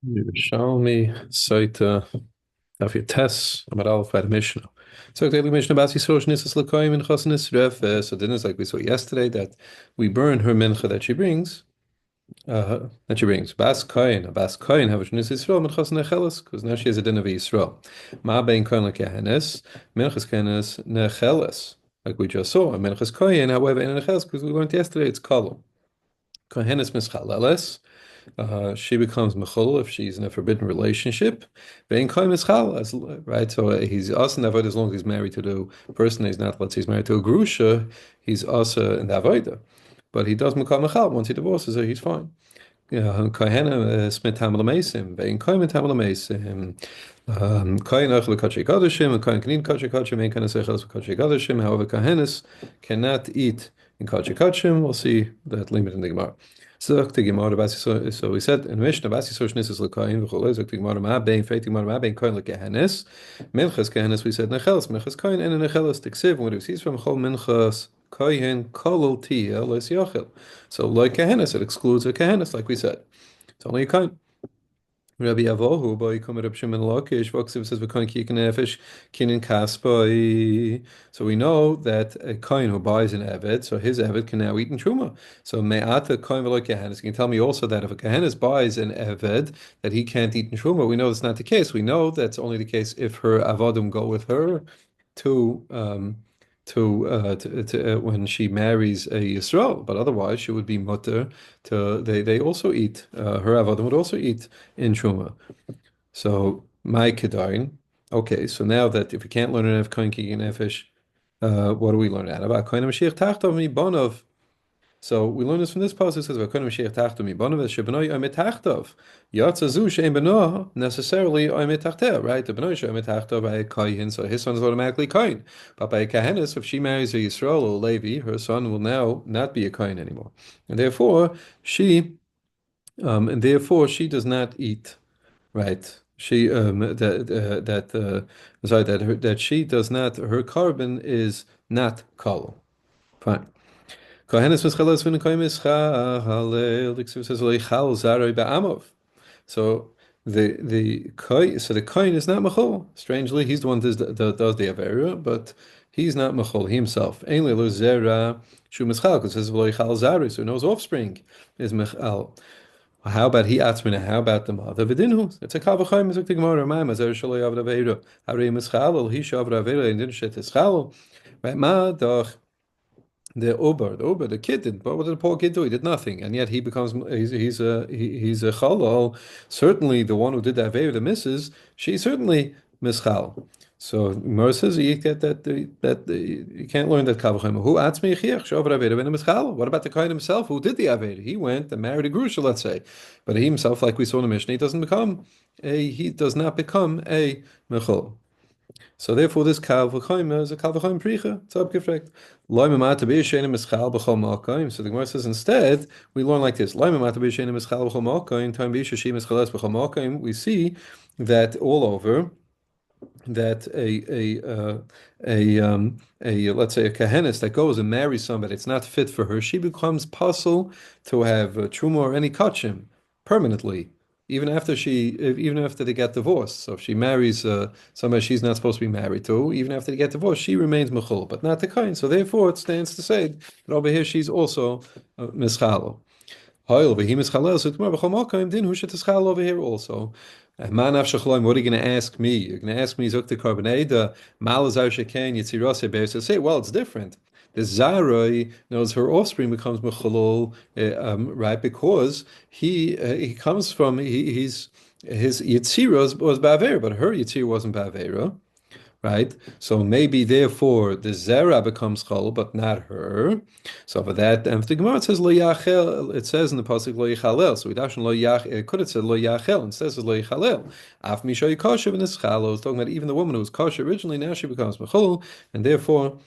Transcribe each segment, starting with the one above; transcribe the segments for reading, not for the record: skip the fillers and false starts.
Yerushalmi Sotah Daf Tes Amar Aleph by the Mishnah. So the Mishnah Basi Sosh Nisas Lakoyim and Chasnis Ref. So then it's like we saw yesterday that we burn her mincha that she brings. Bas Koyin, a Bas Koyin have a Shnis Yisrael and Chasna Necheles because now she has a din of Yisrael. Ma bein Koyin lekehenes minchas kehenes necheles. Like we just saw, a minchas Koyin, however, in Necheles because we learned yesterday it's kolom. Kohenes mischaleles. She becomes mechol if she's in a forbidden relationship. Bein kohen mischal, right? So he's also in the avodah as long as he's married to the person. He's not. Let's say he's married to a grusha. He's also in the avodah, but he does become mechal once he divorces her. He's fine. Kohen smit hamel mesim. Bein kohen hamel mesim. Kohen achel kachei kadashim. Kohen kanin kachei kadashim. Ein kohen asechel kachei kadashim. However, kohenes cannot eat in kachei kadashim. We'll see that limit in the Gemara. So the Gemara so we said in Mishnah Basi so shnis is lekayin v'cholei. So the Gemara ma bein feit Gemara ma bein kohen lekehenes. Minchas kehenes we said necheles minchas kohen and necheles tiksiv. What it says from chol minchas kohen kolol tia les yachil. So like kehenes it excludes a kehenes like we said. It's only a kohen. Rabbi Avohu, boy, come Rabbi Shimon Lakish, Vaksiv says, "V'koin kikin nefesh kinin kaspai." So we know that a kohen who buys an eved, so his eved can now eat in truma. So me'ata kohen v'lo kehanis. Can you tell me also that if a kehanis buys an eved, that he can't eat in truma? We know that's not the case. We know that's only the case if her avodim go with her to when she marries a Yisrael, but otherwise she would be mutter to they also eat her avodim would also eat in truma. So my kedarin. Okay, so now that if we can't learn enough kohen ki nefesh, what do we learn out about kohen mashiach tachtov mi bonov? So we learn this from this passage. It says, "V'kohen Mashiach tachto mi banav shebenoi oimet tachtov." Yatsa zu shein benoah necessarily oimet tachteh, right? The benoi sheoimet tachtov by a kohen, so his son is automatically kohen. But by a kohenes, if she marries a Yisrael or Levi, her son will now not be a kohen anymore, and therefore she does not eat, right? She that she does not. Her carbon is not kol. Fine. Kohenes mischalos v'nekoy mischalel. The Ksiv says leichal zaroi ba'amov. So the kohen is not machol. Strangely, he's the one that does the avera, but he's not machol himself. Ein lo zera shu mischal because it says leichal zaroi, so no his offspring is michal. How about he atzmina? How about the mother? V'dinhu. It's a kavachayim. It's a gemara. Ma'am azer shaloi avda avera. Harei mischalel. He shavra avera and didn't shet mischalel. Right? Ma doch. The kid did. But what did the poor kid do? He did nothing, and yet he becomes he's a chalal. Certainly, the one who did that avera, the missus, she certainly mischal. So Gemara says you get you can't learn that kavachem. Who atzmi chiach shover avera ben mischal? What about the kohen himself who did the avera? He went and married a grusha, let's say, but he himself, like we saw in the Mishnah, he does not become a mechol. So therefore, this kal v'choim is a kal v'choim pricha. It's abgefragt. Loy memata b'yishenim mischal b'chol malkoim. So the Gemara says instead we learn like this. Loy memata b'yishenim mischal b'chol malkoim. Time b'yisheshi mischales b'chol malkoim. We see that all over that let's say a kahenis that goes and marries somebody, it's not fit for her. She becomes puzzle to have truma or any kachim permanently even after they get divorced. So if she marries somebody she's not supposed to be married to, even after they get divorced, she remains mechul, but not the kain. So therefore, it stands to say that over here she's also mischalo. Hoil behemoth chalel. So tomorrow b'chol makom din who should tischal over here also. Manav shachloim. What are you going to ask me? You're going to ask me zok the carbonate the malazar sheken yitzirase beis. So say, well, it's different. The Zaroi knows her offspring becomes mechalol, right? Because he comes from his yitzira was ba'avera, but her yitzira wasn't ba'avera, right? So maybe therefore the Zera becomes chol, but not her. So for that, and for the Gemara it says lo yachel. It says in the pasuk lo yachalel. So we dash lo yach. It could have said lo yachel. Instead it says lo yachalel. Af mishay kosher v'nischalo. It's talking about even the woman who was kosher originally. Now she becomes mechol, and therefore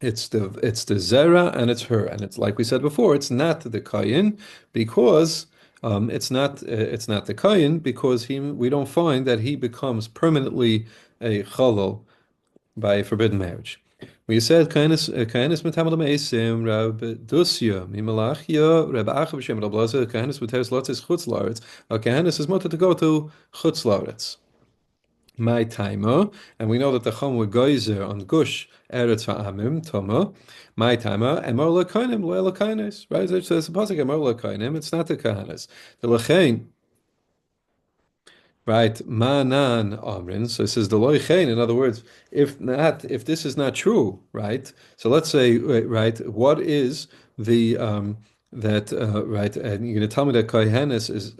it's the Zera and it's her, and it's like we said before, it's not the Kayin because it's not the Kayin because we don't find that he becomes permanently a Chalal by forbidden marriage. We said kindness metamal meisim Rab Dusya Mimalachia Rab Achav Shem Rab Laza kindness metamal lotzes chutz laretz. Kindness is mutter to go to chutz laretz. My timer, and we know that the chum were geyser on gush eretz ha'amim toma. My timer emor lekainim lo lekainis. Right? So it's a pasuk emor lekainim. It's not the kahanas. The lechein. Right, manan amrin. So it says the loichein. In other words, if this is not true, right? So let's say, right, what is the right? And you're going to tell me that kohenes is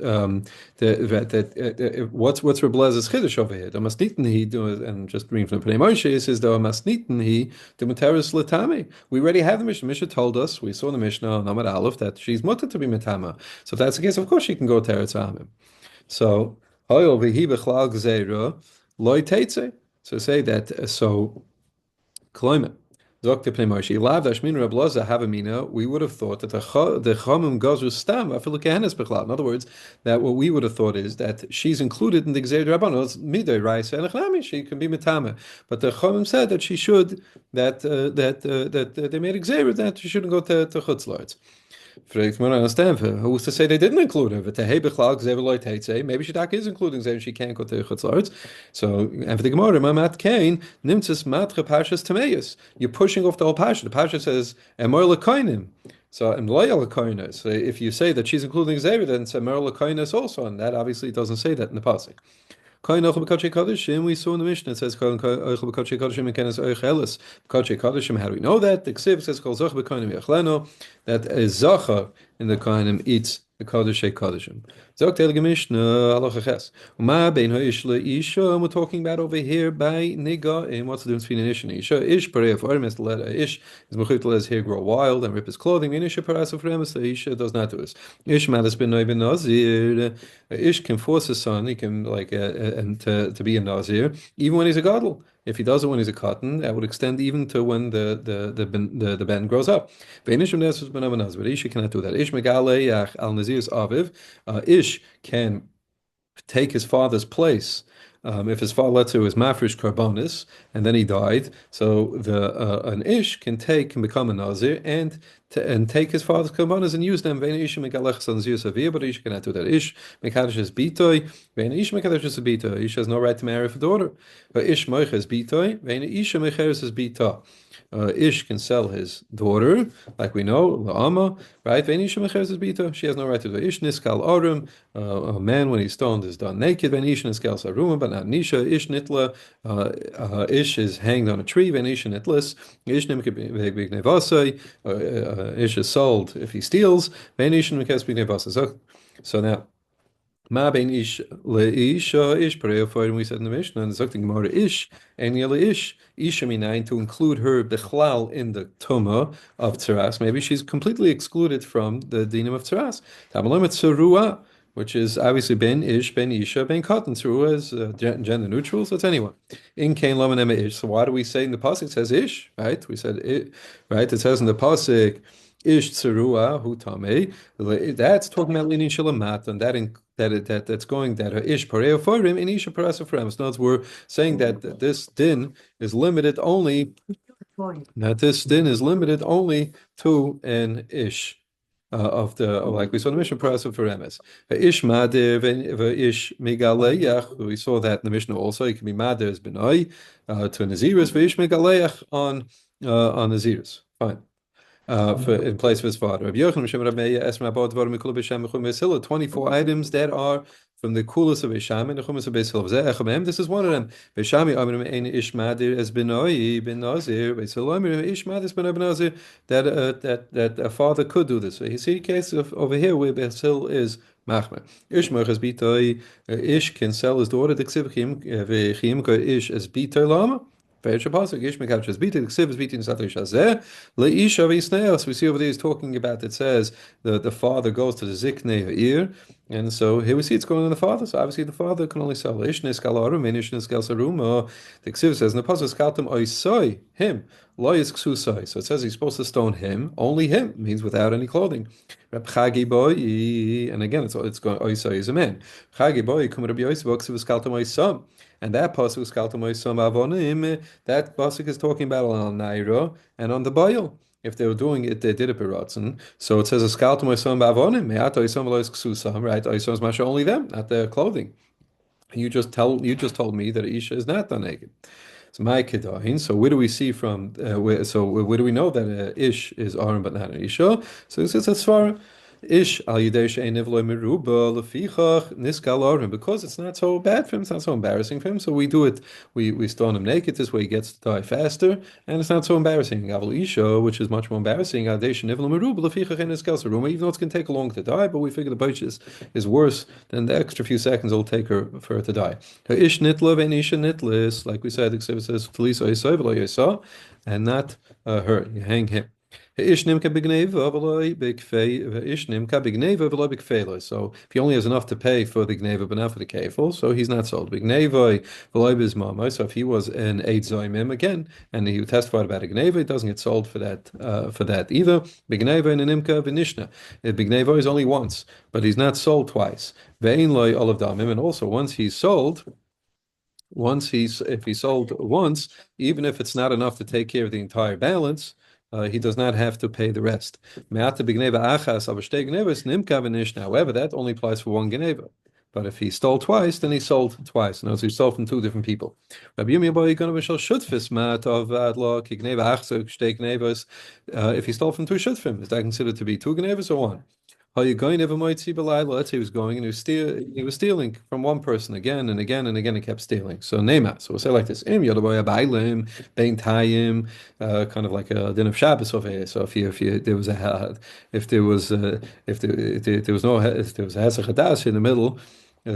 what's Reblez's chiddush over here? The masniten he do, and just reading from the Pnei Moshe, it says the masniten he the materis latame. We already have the Mishnah. Mishnah told us. We saw in the Mishnah on Amud Aleph that she's mutter to be metama. So if that's the case, of course she can go teretz amim. So, hoyol v'hi b'chlal gzeira loy teitze. So say that, so, kloime. Dr. Pnei Moshe, lav dashmin Reb Loza havamina, we would have thought that the chomim gazu stam afilu kehenes b'chlal. In other words, that what we would have thought is that she's included in the gzeir rabbanon. It's midday rice and echnami. She can be metame. But the chomim said that she should, that they made a gzeir that she shouldn't go to chutz lords. Fragt man understand who's to say they didn't include her? Maybe she is including Zev, she can't go to Chutzlarts. So, and for the Gemara, Mamat Kain, Nimtzis Matra Pashas Tameus. You're pushing off the whole Pasha. The Pasha says, Emor Lekainim. So, Emloyal Lekainis. So, if you say that she's including Zev, then it's Emor Lekainis also, and that obviously doesn't say that in the Pasuk. We saw in the Mishnah it says how do we know that? The Ksiv says that a Zachar in the Kohanim eats the Kodesh Kodeshim. Zok Telige Mishnah Halacha Ches. Uma bein ha'ish le'isha, we're talking about over here by Niga, and what's the difference between an ish and an isha? Ish parei for emes, let a ish is mechut to let his hair grow wild and rip his clothing. An isha parasa for emes, the isha does not do this. Ish malas ben noi ben nazir. Ish can force his son, he can like and to be a nazir, even when he's a gadol. If he does it when he's a cotton, that would extend even to when the ben grows up. But Ish cannot do that. Ish megale al nazir's aviv. Ish can take his father's place. If his father, let's say, was mafresh karbonis and then he died, so an ish can become a nazir and take his father's karbonis and use them. Vein ish megalech nazir savir, but ish cannot do that. Ish mekadosh is bitoy. Vein ish mekadosh is bitoy. Ish has no right to marry a daughter. But ish moich is bitoy. Vein ish mecheres is bita. Ish can sell his daughter, like we know, la'ama, right? She has no right to do Ish niskal arum. A man when he's stoned is done naked. Ish niskal saruma, but not nisha. Ish nitla. Ish is hanged on a tree. Ish nitlis. Ish nimkebnevasai. Ish is sold if he steals. Ish nimkebnevasai. So now. Ma bein ish leisha ish pareo for, and we said in the Mishnah, and the Gemara ish and yele ish isha minayin, to include her bechlal in the tuma of tzaras. Maybe she's completely excluded from the dinim of tzaras. Tamalim tzarua, which is obviously ben ish, ben isha, ben katan. Tzarua is gender neutral, so it's anyone. In kain lamanema ish. So why do we say in the pasuk it says ish? Right? We said it. Right? It says in the pasuk. Ish tzarua hu tamei. That's talking about linin shalamat, and that's going that ish pareo forim in isha parasa forim. So we're saying that this din is limited only to an ish. Of the like we saw in the Mishnah parasa for emes. Ish madir ish megaleyach. We saw that in the Mishnah also. It can be madir as benoi to naziris. Ish megaleyach on naziris. Fine. In place of his father. 24 items that are from the coolest of Isham and the Chumas of Beis Hillel. This is one of them. Beishami Amrim Ein Ish Madir as Benoi Ben Nazir. Beis Hillel Amrim Ish Madir as Benoi Ben Nazir. That a father could do this. So you see a case over here where Beis Hillel is Machmer. Ish Merchas Bitoi. Ish can sell his daughter. Diksiv Chim Ish as Bitoi Lama. We see over there he's talking about, it says the father goes to the Ziknei ear And so here we see it's going on the father. So obviously the father can only sell ishnis galarum and ishnis galsarum. The Ksiv says in the pasuk skaltum oisoi him loyis ksusoi. So it says he's supposed to stone him, only him means without any clothing. Reb Chagi boy, and again it's going oisoi is a man. Chagi boy kum Rabbi Yosef Ksiv skaltum oisam. And that pasuk skaltum oisam avonim. That pasuk is talking about on Naira and on the boil. If they were doing it, they did it beratzen. So it says a skaltum oisam bavonim, me'at oisam lois ksusam, right? Oisam is masha only them, not their clothing. You just told me that Isha is not done naked. It's my kedahin. So where do we see from? Where do we know that Ish is Aaron but not an Isha? So this is as far. Ish al yidei she'ein nivloi meruba lefichach niskal Aaron, because it's not so bad for him, it's not so embarrassing for him. So we do it. We stone him naked. This way he gets to die faster, and it's not so embarrassing. Aval Isha, which is much more embarrassing, al yidei she'ein nivloi meruba lefichach ein niskal Aaron. Even though it's going to take long to die, but we figure the bite is worse than the extra few seconds it'll take her for her to die. Ish nitlav and Isha nitlis, like we said, the Ksiv says Felisa Yisai v'lo Yisa, and not her. You hang him. Ish nimka b'gneva v'lo b'kfei. Ish nimka b'gneva v'lo b'kfei. So if he only has enough to pay for the gneva but not for the kefil, so he's not sold. B'gneva v'lo b'zmama. So if he was an eid zoymim again and he testified about a gneva, it doesn't get sold for that either. B'gneva and a nimka v'nishna. B'gneva is only once, but he's not sold twice. Ve'in loy olav damim, and also if he sold once, even if it's not enough to take care of the entire balance, he does not have to pay the rest. However, that only applies for one geneva. But if he stole twice, then he sold twice. No, so he stole from two different people. If he stole from two shutfim, is that considered to be two genevas or one? Let's say he was going and he was stealing from one person again and again and again. He kept stealing. So Nema. So we'll say like this: kind of like a din of Shabbos over here. So if there was a if there was there was no if there was a hesach hadas in the middle.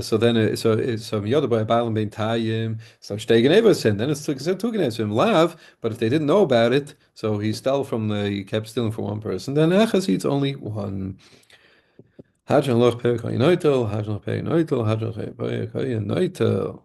So then, Yodaboy Baalim Bein Tayim, so Stegen Eversin, then it's two Genevs lav, but if they didn't know about it, so he kept stealing from one person, then Achas eats only one. Hadjan loch per koy noitel, hadjan loch per noitel, hadjan loch per koy noitel.